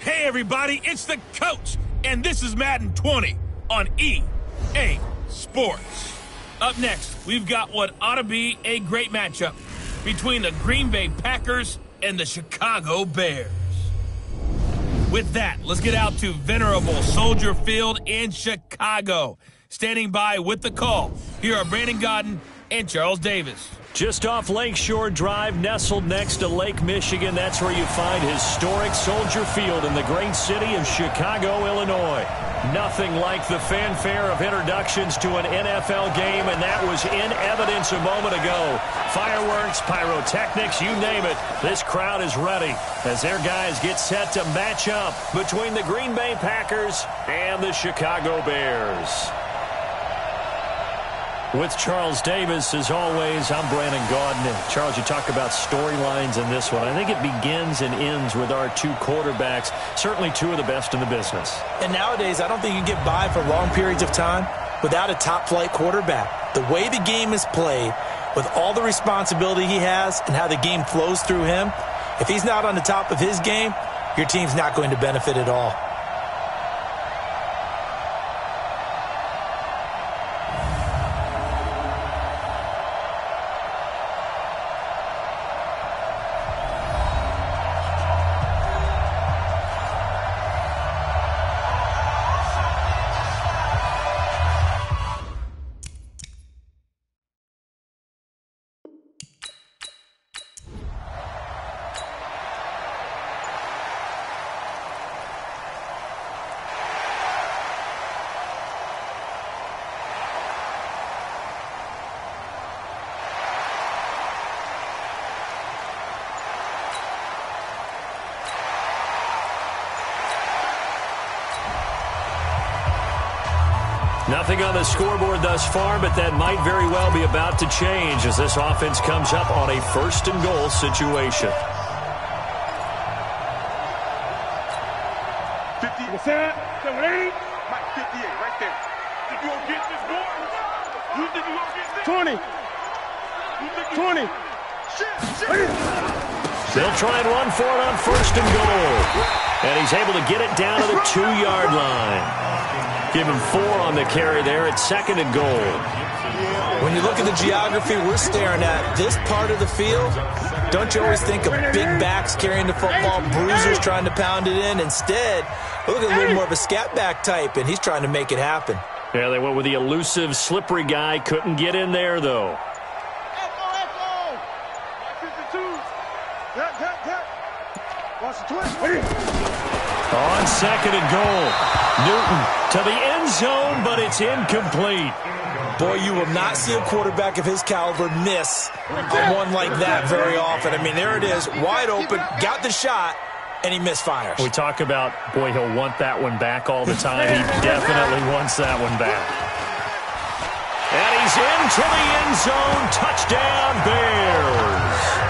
Hey everybody, it's the coach, and this is Madden 20 on EA Sports. Up next, we've got what ought to be a great matchup between the Green Bay Packers and the Chicago Bears. With that, let's get out to venerable Soldier Field in Chicago. Standing by with the call, here are Brandon Gaudin and Charles Davis. Just off Lakeshore Drive, nestled next to Lake Michigan, that's where you find historic Soldier Field in the great city of Chicago, Illinois. Nothing like the fanfare of introductions to an NFL game, and that was in evidence a moment ago. Fireworks, pyrotechnics, you name it. This crowd is ready as their guys get set to match up between the Green Bay Packers and the Chicago Bears. With Charles Davis, as always, I'm Brandon Gaudin. And Charles, you talk about storylines in this one. I think it begins and ends with our two quarterbacks, certainly two of the best in the business. And nowadays, I don't think you can get by for long periods of time without a top-flight quarterback. The way the game is played, with all the responsibility he has and how the game flows through him, if he's not on the top of his game, your team's not going to benefit at all. Nothing on the scoreboard thus far, but that might very well be about to change as this offense comes up on a first-and-goal situation. 50, 7, 8, Mike 58, right there. Think you gonna get this, boy? You think you gonna get this? 20. You think 20. Shit. They'll try and run for it on first and goal. And he's able to get it down to the 2-yard line. Give him 4 on the carry there at second and goal. When you look at the geography we're staring at, this part of the field, don't you always think of big backs carrying the football, bruisers trying to pound it in? Instead, look at a little more of a scat back type, and he's trying to make it happen. Yeah, they went with the elusive, slippery guy. Couldn't get in there, though. Echo. 52. Watch the twist. On second and goal. Newton to the end zone, but it's incomplete. Boy, you will not see a quarterback of his caliber miss on one like that very often. I mean, there it is, wide open, got the shot, and he misfires. We talk about, boy, he'll want that one back all the time. He definitely wants that one back. And he's into the end zone. Touchdown, Bears.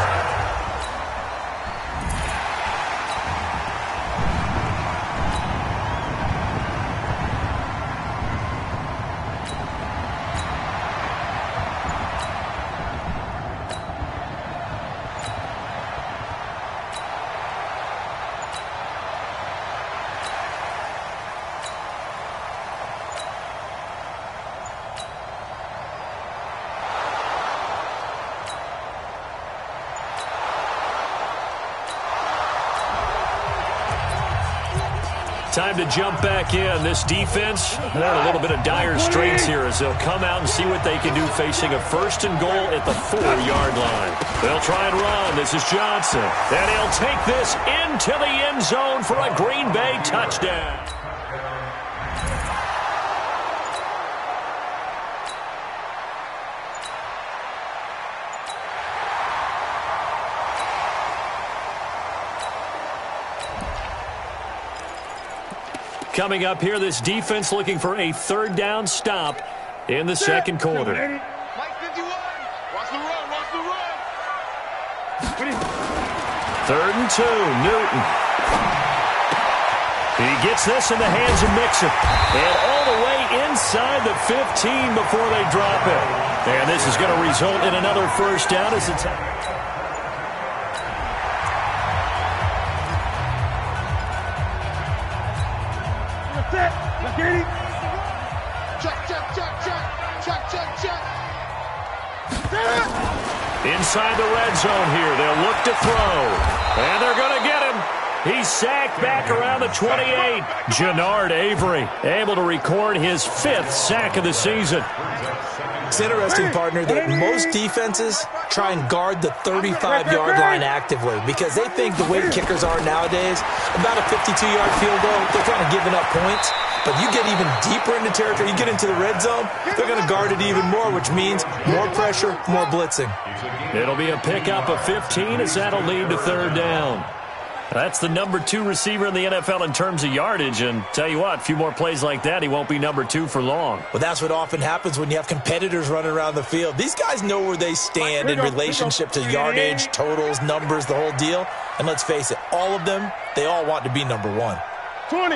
Time to jump back in. This defense, they're in a little bit of dire straits here as they'll come out and see what they can do facing a first and goal at the 4-yard line. They'll try and run. This is Johnson. And he'll take this into the end zone for a Green Bay touchdown. Coming up here, this defense looking for a third down stop in the second quarter. Mike 51. Watch the run. 3rd and 2, Newton. He gets this in the hands of Mixon. And all the way inside the 15 before they drop it. And this is going to result in another first down as it's... Let's get it. Check. Inside the red zone here. They'll look to throw. And they're going to get him. He's sacked back around the 28. Jannard Avery able to record his 5th sack of the season. It's interesting, partner, that most defenses try and guard the 35-yard line actively because they think the way kickers are nowadays, about a 52-yard field goal, they're kind of giving up points. But you get even deeper into territory, you get into the red zone, they're going to guard it even more, which means more pressure, more blitzing. It'll be a pickup of 15 as that'll lead to 3rd down. That's the number 2 receiver in the NFL in terms of yardage, and tell you what, a few more plays like that, he won't be number 2 for long. Well, that's what often happens when you have competitors running around the field. These guys know where they stand in relationship to yardage, totals, numbers, the whole deal. And let's face it, all of them, they all want to be number 1. 20.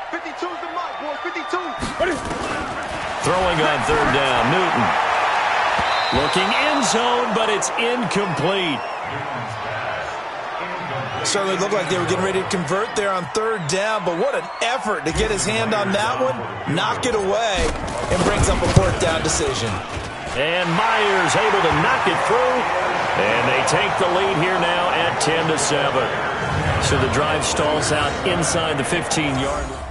52's the mark, boys. 52. Throwing on 3rd down, Newton. Looking end zone, but it's incomplete. Certainly looked like they were getting ready to convert there on 3rd down, but what an effort to get his hand on that one, knock it away, and brings up a 4th down decision. And Myers able to knock it through, and they take the lead here now at 10-7. So the drive stalls out inside the 15-yard line.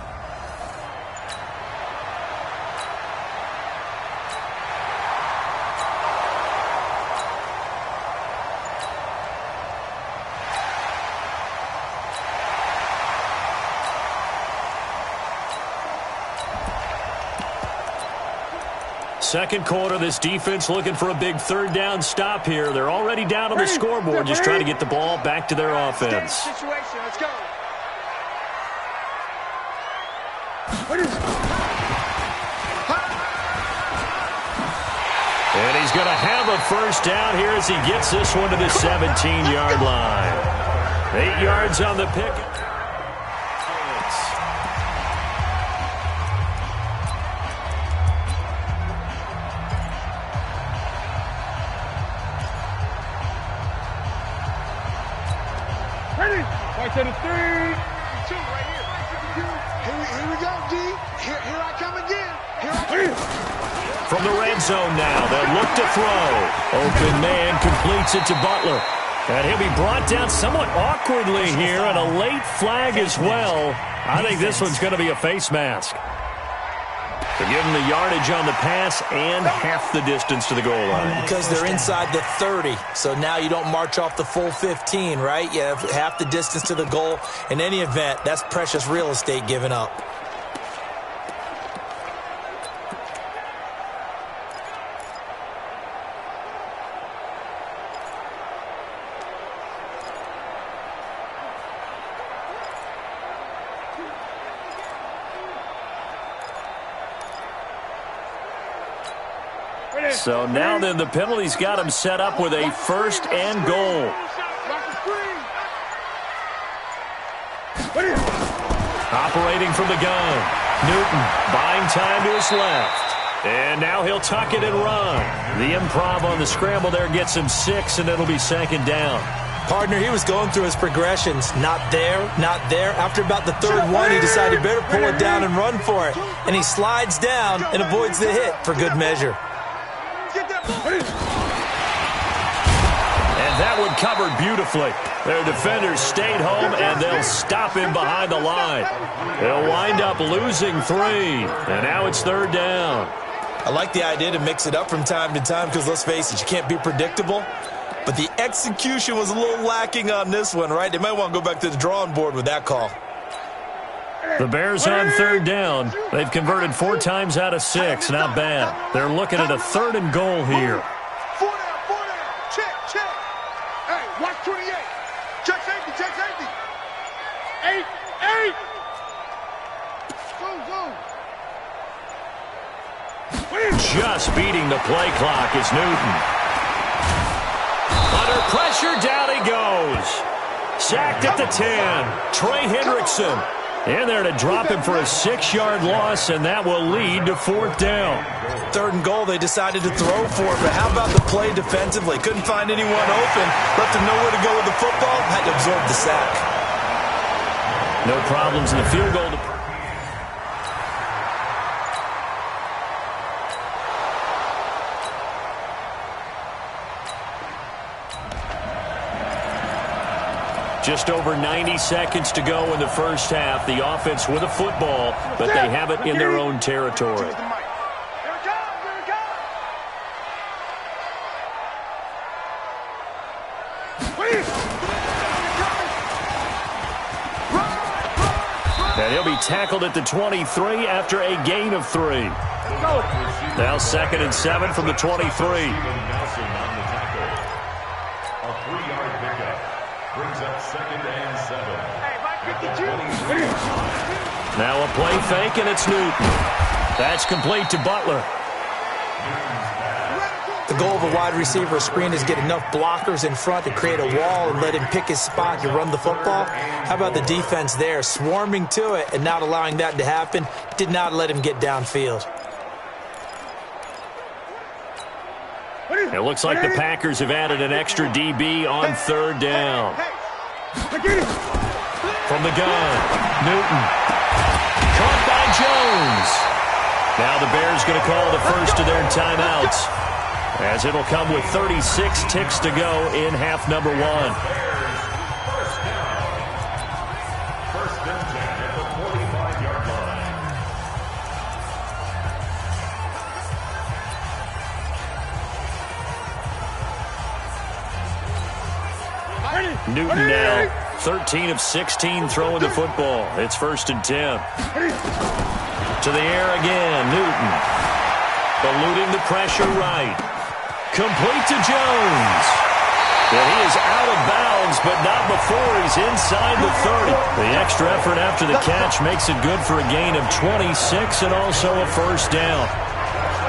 Second quarter, this defense looking for a big 3rd down stop here. They're already down on the scoreboard, just trying to get the ball back to their offense. Situation. Let's go. And he's going to have a 1st down here as he gets this one to the 17-yard line. 8 yards on the pick. To the 3. 2 right here. Here we go, D. Here I come again. From the red zone now, they'll look to throw. Open man completes it to Butler. And he'll be brought down somewhat awkwardly here, and a late flag as well. I think this one's going to be a face mask. They're giving the yardage on the pass and half the distance to the goal line. Because they're inside the 30, so now you don't march off the full 15, right? You have half the distance to the goal. In any event, that's precious real estate given up. So now then the penalty's got him set up with a 1st and goal. Operating from the gun. Newton buying time to his left. And now he'll tuck it and run. The improv on the scramble there gets him 6, and it'll be 2nd down. Partner, he was going through his progressions. Not there, not there. After about the 3rd one, he decided better pull it down and run for it. And he slides down and avoids the hit for good measure. And that one covered beautifully. Their defenders stayed home, and they'll stop him behind the line. They'll wind up losing 3, and now it's 3rd down. I like the idea to mix it up from time to time because, let's face it, you can't be predictable. But the execution was a little lacking on this one, right? They might want to go back to the drawing board with that call. The Bears on 3rd down. They've converted 4 times out of 6. Not bad. They're looking at a 3rd and goal here. 4 down. Check. Hey, watch 28. Check safety. 8. Go. Just beating the play clock is Newton. Under pressure, down he goes. Sacked at the 10. Trey Hendrickson. In there to drop him for a 6-yard loss, and that will lead to 4th down. 3rd and goal, they decided to throw for it, but how about the play defensively? Couldn't find anyone open, left him nowhere to go with the football, had to absorb the sack. No problems in the field goal. Just over 90 seconds to go in the first half. The offense with a football, but they have it in their own territory. And he'll be tackled at the 23 after a gain of 3. Now 2nd and 7 from the 23. Now a play fake, and it's Newton. That's complete to Butler. The goal of a wide receiver screen is get enough blockers in front to create a wall and let him pick his spot to run the football. How about the defense there, swarming to it and not allowing that to happen? Did not let him get downfield. It looks like the Packers have added an extra DB on 3rd down. From the gun, Newton. Caught by Jones. Now the Bears going to call the first of their timeouts, as it'll come with 36 ticks to go in half number 1. First and 10 at the 45-yard line. Newton now 13 of 16 throwing the football. It's 1st and 10. To the air again, Newton. Eluding the pressure right. Complete to Jones. And he is out of bounds, but not before he's inside the 30. The extra effort after the catch makes it good for a gain of 26 and also a 1st down.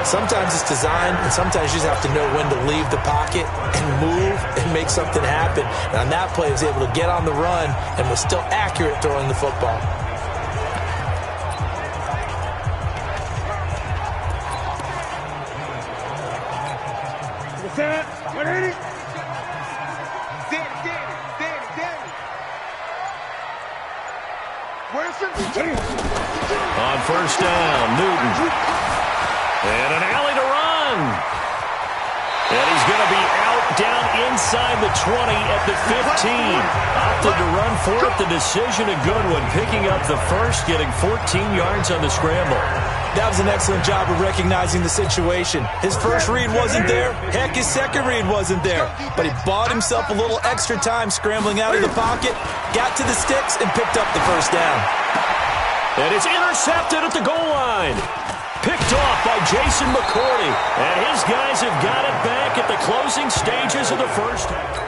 Sometimes it's designed, and sometimes you just have to know when to leave the pocket and move and make something happen. And on that play, he was able to get on the run and was still accurate throwing the football. On 1st down, Newton. And an alley to run. And he's going to be out down inside the 20 at the 15. Opted to run for it. The decision a good one. Picking up the first, getting 14 yards on the scramble. That was an excellent job of recognizing the situation. His first read wasn't there. Heck, his second read wasn't there. But he bought himself a little extra time scrambling out of the pocket, got to the sticks, and picked up the 1st down. And it's intercepted at the goal line. Picked off by Jason McCourty. And his guys have got it back at the closing stages of the first half.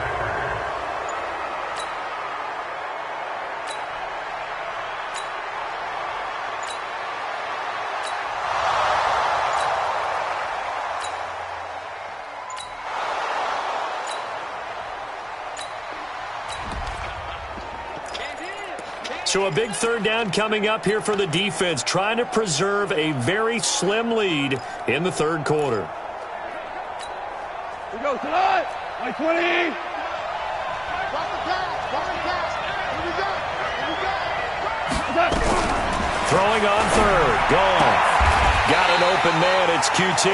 So a big 3rd down coming up here for the defense, trying to preserve a very slim lead in the 3rd quarter. Here we go, tonight. 20. Throwing on 3rd. Goff. Got an open man. It's QT.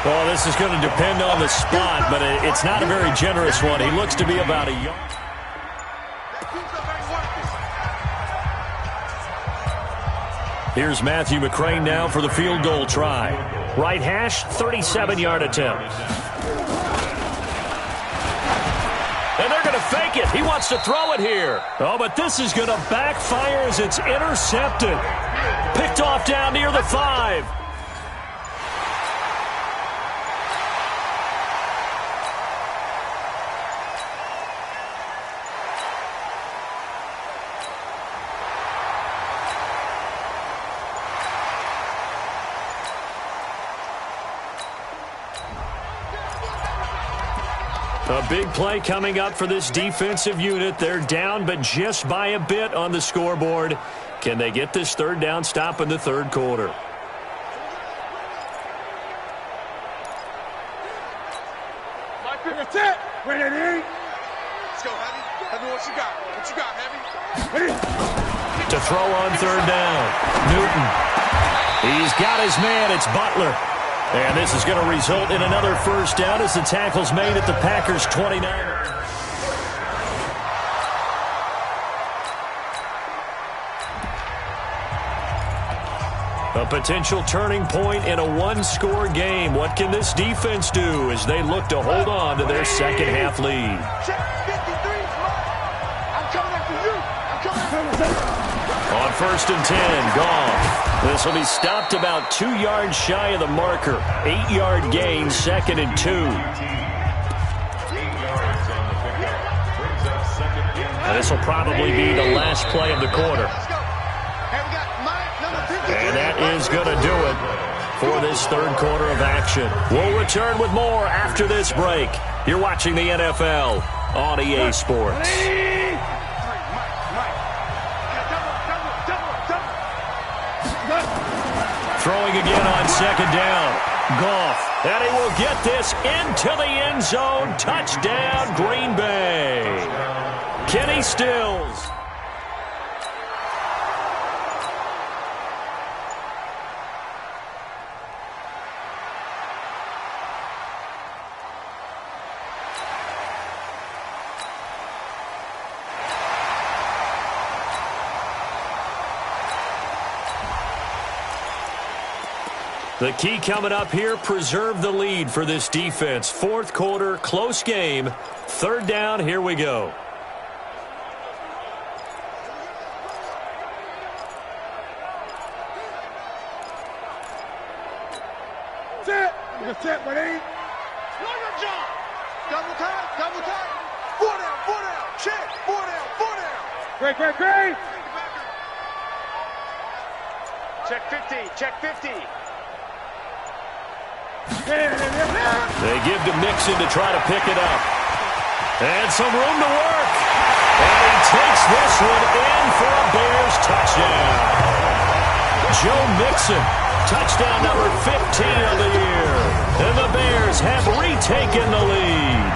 Well, this is going to depend on the spot, but it's not a very generous one. He looks to be about a yard. Here's Matthew McCrane now for the field goal try. Right hash, 37-yard attempt. And they're going to fake it. He wants to throw it here. Oh, but this is going to backfire as it's intercepted. Picked off down near the 5. A big play coming up for this defensive unit. They're down, but just by a bit on the scoreboard. Can they get this 3rd down stop in the 3rd quarter? That's it. Ready, Heavy. Let's go, Heavy. Heavy, what you got? What you got, Heavy? Ready. To throw on 3rd down. Newton. He's got his man. It's Butler. And this is going to result in another 1st down as the tackle's made at the Packers' 29. A potential turning point in a one-score game. What can this defense do as they look to hold on to their second-half lead? On 1st and 10, Goff. This will be stopped about 2 yards shy of the marker. 8-yard gain, 2nd and 2. And this will probably be the last play of the quarter. And that is going to do it for this third quarter of action. We'll return with more after this break. You're watching the NFL on EA Sports. Throwing again on 2nd down. Goff. And he will get this into the end zone. Touchdown, Green Bay. Kenny Stills. The key coming up here, preserve the lead for this defense. Fourth quarter, close game. 3rd down, here we go. Set, buddy. Lawyer John. Double time. 4 down. Check. 4 down. Great. Check 50. They give to Mixon to try to pick it up. And some room to work. And he takes this one in for a Bears touchdown. Joe Mixon, touchdown number 15 of the year. And the Bears have retaken the lead.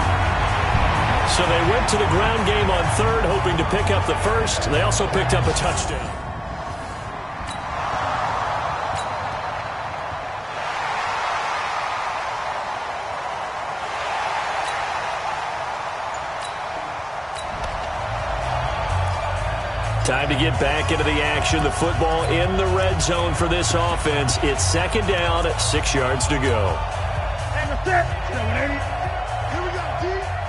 So they went to the ground game on 3rd, hoping to pick up the first. They also picked up a touchdown. Time to get back into the action. The football in the red zone for this offense. It's 2nd down, 6 yards to go. Here we go, D.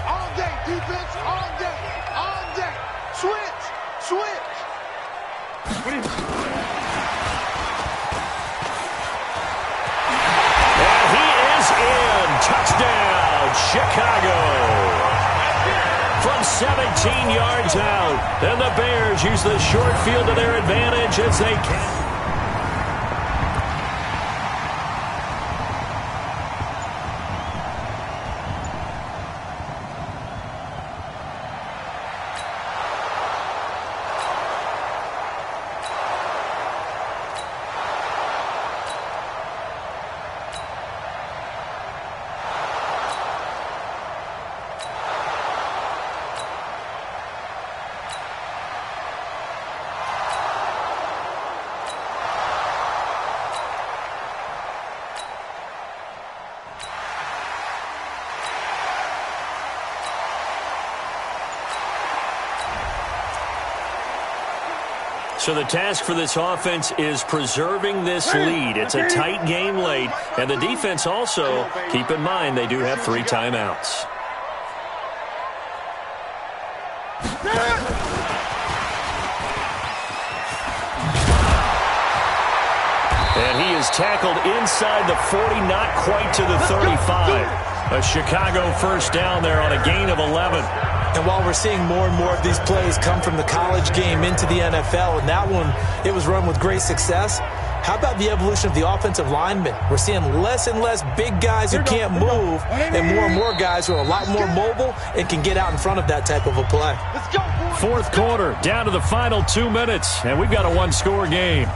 All day, defense, all day. Switch. And he is in. Touchdown, Chicago. From 17 yards out. And the Bears use the short field to their advantage as they can. So the task for this offense is preserving this lead. It's a tight game late. And the defense also, keep in mind, they do have 3 timeouts. And he is tackled inside the 40, not quite to the 35. A Chicago first down there on a gain of 11. And while we're seeing more and more of these plays come from the college game into the NFL, and that one, it was run with great success, how about the evolution of the offensive linemen? We're seeing less and less big guys who can't move and more guys who are a lot more mobile and can get out in front of that type of a play. Fourth quarter, down to the final 2 minutes, and we've got a one-score game.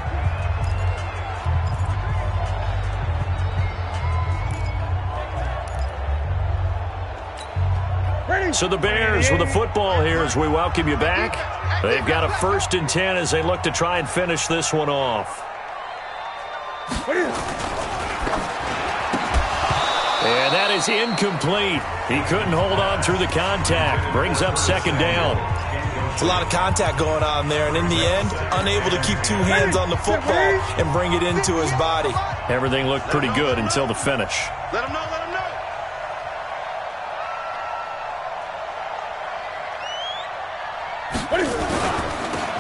So the Bears with the football here as we welcome you back. They've got a 1st and 10 as they look to try and finish this one off. And that is incomplete. He couldn't hold on through the contact. Brings up 2nd down. It's a lot of contact going on there, and in the end, unable to keep two hands on the football and bring it into his body. Everything looked pretty good until the finish. Let him know, let him know.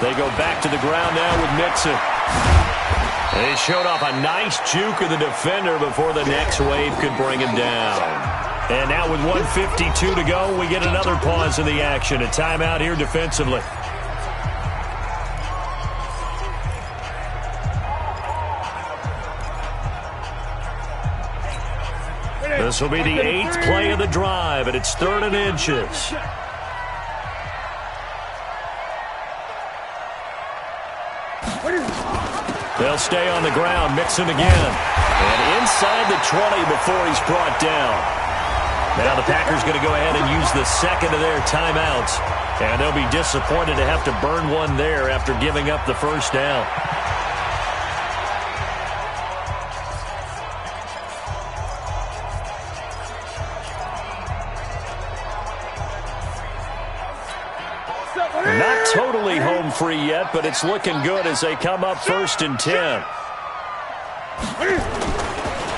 They go back to the ground now with Mixon. They showed off a nice juke of the defender before the next wave could bring him down. And now with 1:52 to go, we get another pause in the action. A timeout here defensively. This will be the 8th play of the drive, and it's 3rd and inches. They'll stay on the ground, Mixon again. And inside the 20 before he's brought down. Now the Packers going to go ahead and use the second of their timeouts. And they'll be disappointed to have to burn one there after giving up the first down. Not totally home free yet, but it's looking good as they come up 1st and 10.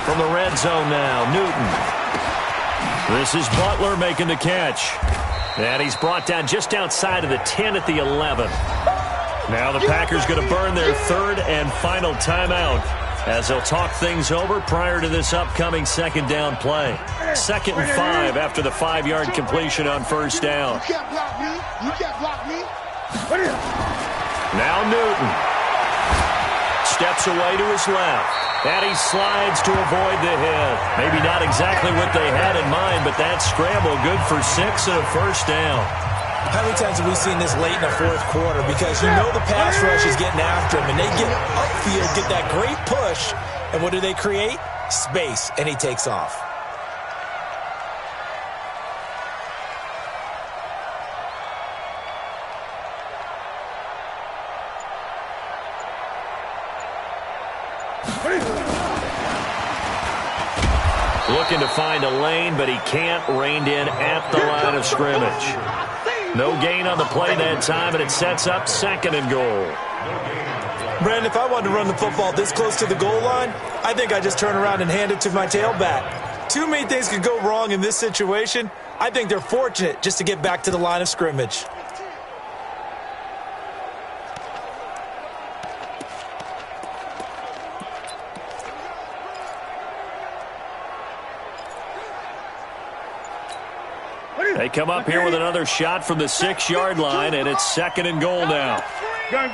From the red zone now, Newton. This is Butler making the catch. And he's brought down just outside of the 10 at the 11. Now the Packers going to burn their 3rd and final timeout as they'll talk things over prior to this upcoming 2nd down play. 2nd and 5 after the 5-yard completion on 1st down. You can't block me. You can't block me. Now Newton steps away to his left. And he slides to avoid the hit. Maybe not exactly what they had in mind, but that scramble good for 6 and a 1st down. How many times have we seen this late in the 4th quarter? Because you know the pass rush is getting after him, and they get upfield, get that great push, and what do they create? Space, and he takes off. Looking to find a lane, but he can't. Reined in at the line of scrimmage. No gain on the play that time, and it sets up 2nd and goal. Brandon, if I wanted to run the football this close to the goal line, I think I just turn around and hand it to my tailback. Too many things could go wrong in this situation. I think they're fortunate just to get back to the line of scrimmage. They come up here with another shot from the 6-yard line, and it's 2nd and goal now. Gun.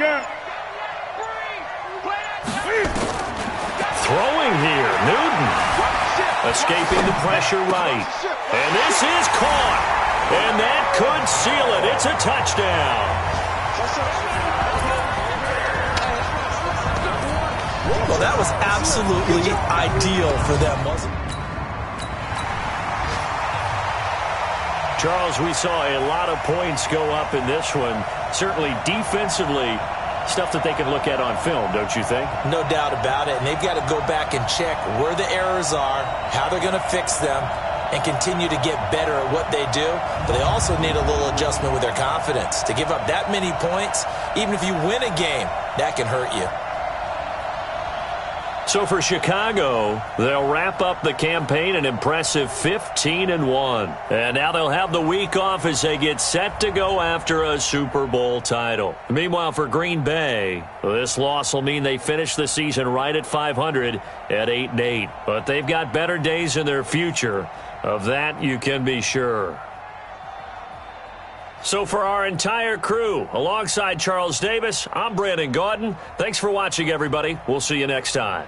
Throwing here, Newton. Escaping the pressure right. And this is caught. And that could seal it. It's a touchdown. Well, that was absolutely ideal for them, wasn't it? Charles, we saw a lot of points go up in this one. Certainly defensively, stuff that they can look at on film, don't you think? No doubt about it. And they've got to go back and check where the errors are, how they're going to fix them, and continue to get better at what they do. But they also need a little adjustment with their confidence. To give up that many points, even if you win a game, that can hurt you. So for Chicago, they'll wrap up the campaign an impressive 15-1. And now they'll have the week off as they get set to go after a Super Bowl title. Meanwhile, for Green Bay, this loss will mean they finish the season right at 500 at 8-8. But they've got better days in their future. Of that, you can be sure. So for our entire crew, alongside Charles Davis, I'm Brandon Gaudin. Thanks for watching, everybody. We'll see you next time.